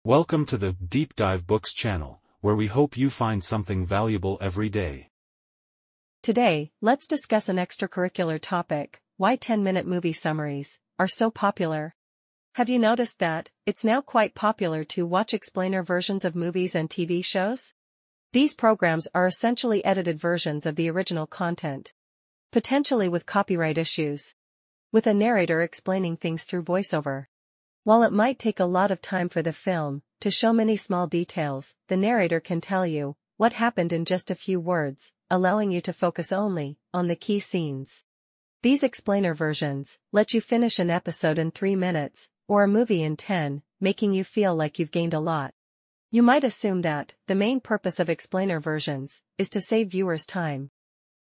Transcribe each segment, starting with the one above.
Welcome to the Deep Dive Books channel, where we hope you find something valuable every day. Today, let's discuss an extracurricular topic: why 10-minute movie summaries are so popular. Have you noticed that it's now quite popular to watch explainer versions of movies and TV shows? These programs are essentially edited versions of the original content, potentially with copyright issues, with a narrator explaining things through voiceover. While it might take a lot of time for the film to show many small details, the narrator can tell you what happened in just a few words, allowing you to focus only on the key scenes. These explainer versions let you finish an episode in 3 minutes, or a movie in 10, making you feel like you've gained a lot. You might assume that the main purpose of explainer versions is to save viewers time.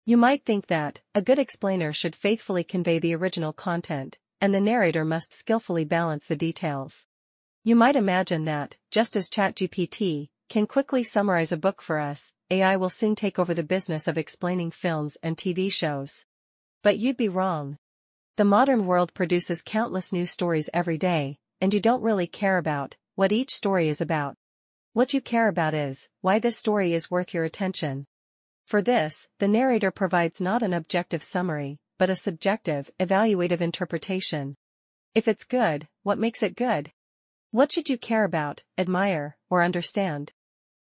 You might think that a good explainer should faithfully convey the original content, and the narrator must skillfully balance the details. You might imagine that, just as ChatGPT can quickly summarize a book for us, AI will soon take over the business of explaining films and TV shows. But you'd be wrong. The modern world produces countless new stories every day, and you don't really care about what each story is about. What you care about is why this story is worth your attention. For this, the narrator provides not an objective summary, but a subjective, evaluative interpretation. If it's good, what makes it good? What should you care about, admire, or understand?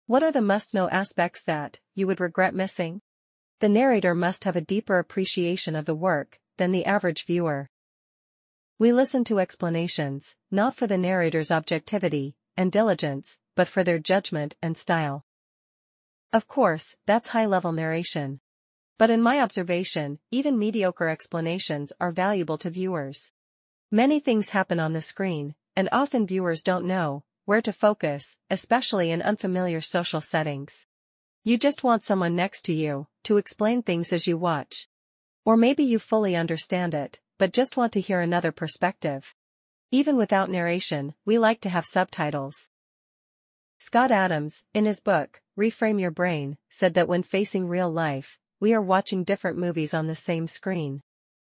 What are the must-know aspects that you would regret missing? The narrator must have a deeper appreciation of the work than the average viewer. We listen to explanations, not for the narrator's objectivity and diligence, but for their judgment and style. Of course, that's high-level narration. But in my observation, even mediocre explanations are valuable to viewers. Many things happen on the screen, and often viewers don't know where to focus, especially in unfamiliar social settings. You just want someone next to you to explain things as you watch. Or maybe you fully understand it, but just want to hear another perspective. Even without narration, we like to have subtitles. Scott Adams, in his book, Reframe Your Brain, said that when facing real life, we are watching different movies on the same screen.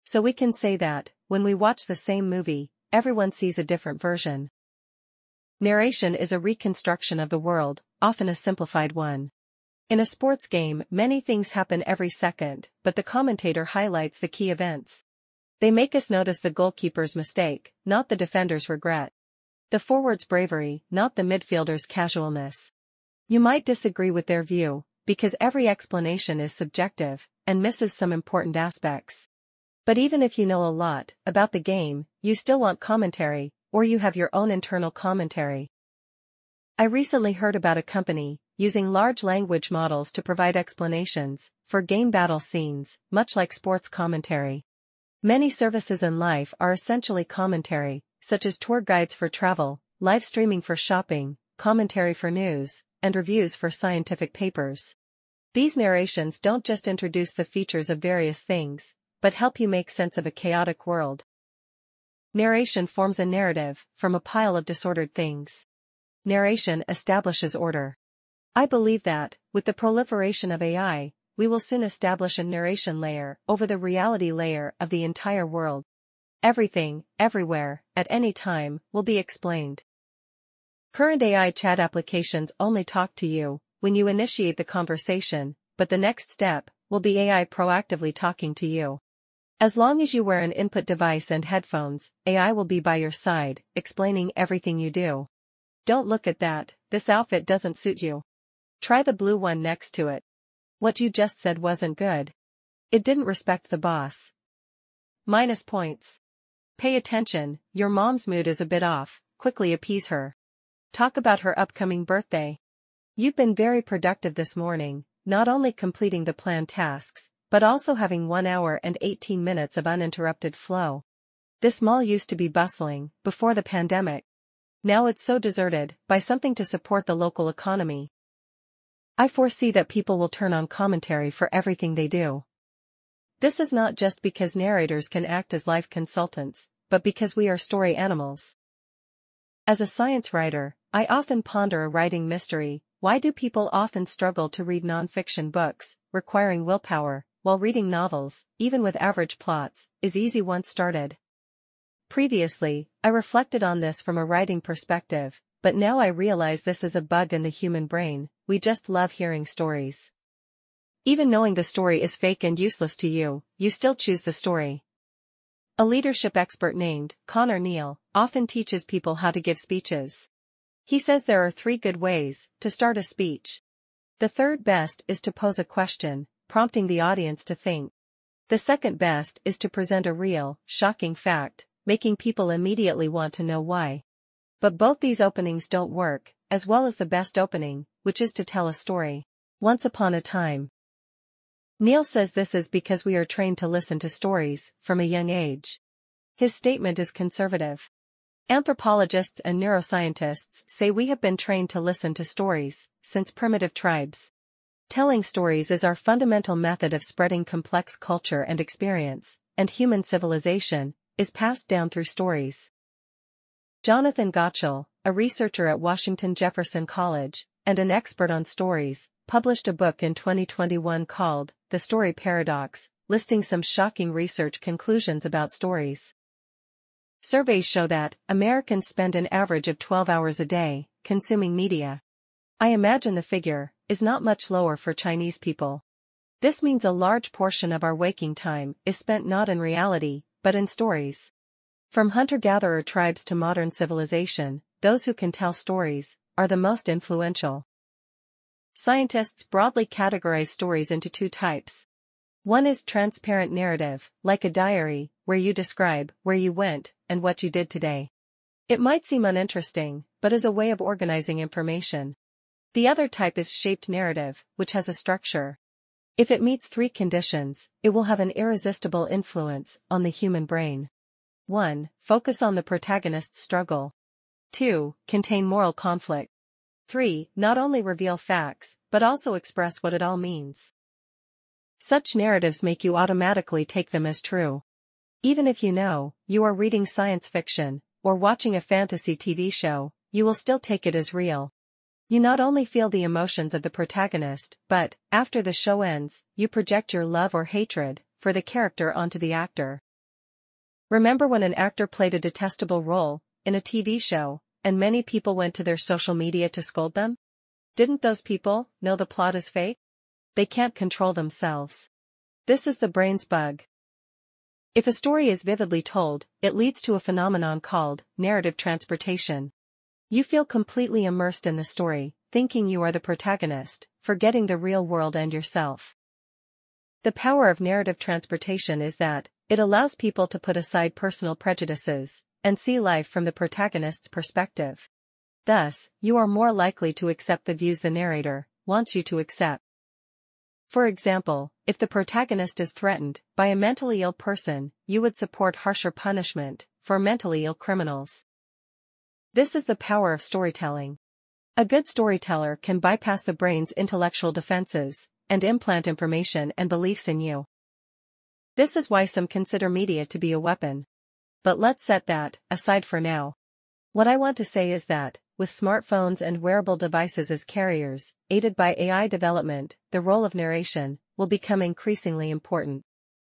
So we can say that, when we watch the same movie, everyone sees a different version. Narration is a reconstruction of the world, often a simplified one. In a sports game, many things happen every second, but the commentator highlights the key events. They make us notice the goalkeeper's mistake, not the defender's regret. The forward's bravery, not the midfielder's casualness. You might disagree with their view, because every explanation is subjective and misses some important aspects. But even if you know a lot about the game, you still want commentary, or you have your own internal commentary. I recently heard about a company using large language models to provide explanations for game battle scenes, much like sports commentary. Many services in life are essentially commentary, such as tour guides for travel, live streaming for shopping, commentary for news, and reviews for scientific papers. These narrations don't just introduce the features of various things, but help you make sense of a chaotic world. Narration forms a narrative from a pile of disordered things. Narration establishes order. I believe that, with the proliferation of AI, we will soon establish a narration layer over the reality layer of the entire world. Everything, everywhere, at any time, will be explained. Current AI chat applications only talk to you when you initiate the conversation, but the next step will be AI proactively talking to you. As long as you wear an input device and headphones, AI will be by your side, explaining everything you do. Don't look at that, this outfit doesn't suit you. Try the blue one next to it. What you just said wasn't good. It didn't respect the boss. Minus points. Pay attention, your mom's mood is a bit off, quickly appease her. Talk about her upcoming birthday. You've been very productive this morning, not only completing the planned tasks, but also having 1 hour and 18 minutes of uninterrupted flow. This mall used to be bustling before the pandemic. Now it's so deserted by something to support the local economy. I foresee that people will turn on commentary for everything they do. This is not just because narrators can act as life consultants, but because we are story animals. As a science writer, I often ponder a writing mystery: why do people often struggle to read non-fiction books, requiring willpower, while reading novels, even with average plots, is easy once started? Previously, I reflected on this from a writing perspective, but now I realize this is a bug in the human brain. We just love hearing stories. Even knowing the story is fake and useless to you, you still choose the story. A leadership expert named Conor Neill often teaches people how to give speeches. He says there are 3 good ways to start a speech. The third best is to pose a question, prompting the audience to think. The second best is to present a real, shocking fact, making people immediately want to know why. But both these openings don't work, as well as the best opening, which is to tell a story. Once upon a time. Neill says this is because we are trained to listen to stories from a young age. His statement is conservative. Anthropologists and neuroscientists say we have been trained to listen to stories since primitive tribes. Telling stories is our fundamental method of spreading complex culture and experience, and human civilization is passed down through stories. Jonathan Gottschall, a researcher at Washington Jefferson College and an expert on stories, published a book in 2021 called The Story Paradox, listing some shocking research conclusions about stories. Surveys show that Americans spend an average of 12 hours a day consuming media. I imagine the figure is not much lower for Chinese people. This means a large portion of our waking time is spent not in reality, but in stories. From hunter-gatherer tribes to modern civilization, those who can tell stories are the most influential. Scientists broadly categorize stories into 2 types. One is transparent narrative, like a diary, where you describe where you went and what you did today. It might seem uninteresting, but is a way of organizing information. The other type is shaped narrative, which has a structure. If it meets 3 conditions, it will have an irresistible influence on the human brain. 1. Focus on the protagonist's struggle. 2. Contain moral conflict. 3. Not only reveal facts, but also express what it all means. Such narratives make you automatically take them as true. Even if you know you are reading science fiction or watching a fantasy TV show, you will still take it as real. You not only feel the emotions of the protagonist, but, after the show ends, you project your love or hatred for the character onto the actor. Remember when an actor played a detestable role in a TV show, and many people went to their social media to scold them? Didn't those people know the plot is fake? They can't control themselves. This is the brain's bug. If a story is vividly told, it leads to a phenomenon called narrative transportation. You feel completely immersed in the story, thinking you are the protagonist, forgetting the real world and yourself. The power of narrative transportation is that it allows people to put aside personal prejudices and see life from the protagonist's perspective. Thus, you are more likely to accept the views the narrator wants you to accept. For example, if the protagonist is threatened by a mentally ill person, you would support harsher punishment for mentally ill criminals. This is the power of storytelling. A good storyteller can bypass the brain's intellectual defenses and implant information and beliefs in you. This is why some consider media to be a weapon. But let's set that aside for now. What I want to say is that, with smartphones and wearable devices as carriers, aided by AI development, the role of narration will become increasingly important.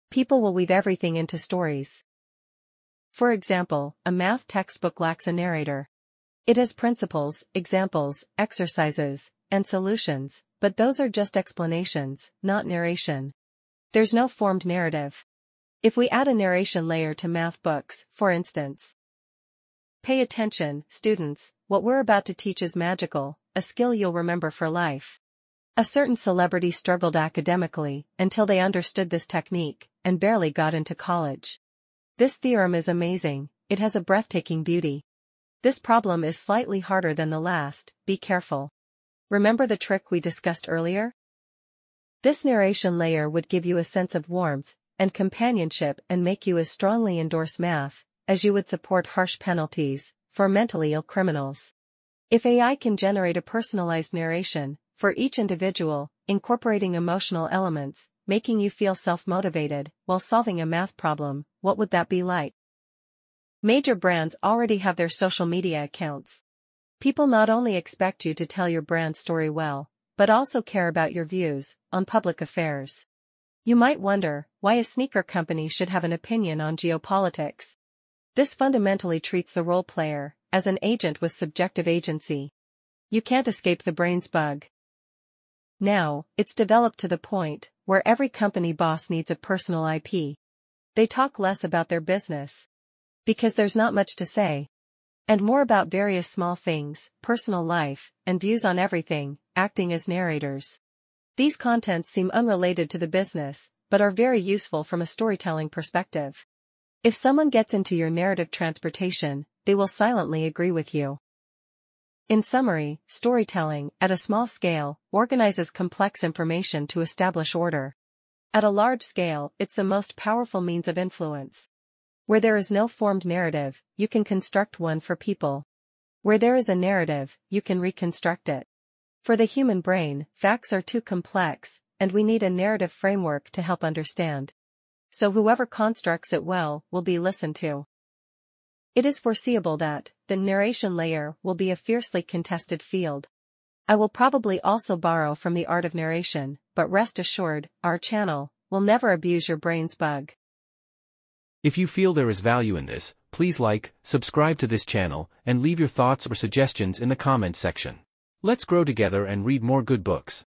People will weave everything into stories. For example, a math textbook lacks a narrator. It has principles, examples, exercises, and solutions, but those are just explanations, not narration. There's no formed narrative. If we add a narration layer to math books, for instance. Pay attention, students, what we're about to teach is magical, a skill you'll remember for life. A certain celebrity struggled academically until they understood this technique and barely got into college. This theorem is amazing, it has a breathtaking beauty. This problem is slightly harder than the last, be careful. Remember the trick we discussed earlier? This narration layer would give you a sense of warmth and companionship and make you as strongly endorse math as you would support harsh penalties for mentally ill criminals. If AI can generate a personalized narration for each individual, incorporating emotional elements, making you feel self-motivated while solving a math problem, what would that be like? Major brands already have their social media accounts. People not only expect you to tell your brand story well, but also care about your views on public affairs. You might wonder why a sneaker company should have an opinion on geopolitics. This fundamentally treats the role player as an agent with subjective agency. You can't escape the brain's bug. Now, it's developed to the point where every company boss needs a personal IP. They talk less about their business, because there's not much to say, and more about various small things, personal life, and views on everything, acting as narrators. These contents seem unrelated to the business, but are very useful from a storytelling perspective. If someone gets into your narrative transportation, they will silently agree with you. In summary, storytelling, at a small scale, organizes complex information to establish order. At a large scale, it's the most powerful means of influence. Where there is no formed narrative, you can construct one for people. Where there is a narrative, you can reconstruct it. For the human brain, facts are too complex, and we need a narrative framework to help understand. So whoever constructs it well will be listened to. It is foreseeable that the narration layer will be a fiercely contested field. I will probably also borrow from the art of narration, but rest assured, our channel will never abuse your brain's bug. If you feel there is value in this, please like, subscribe to this channel, and leave your thoughts or suggestions in the comments section. Let's grow together and read more good books.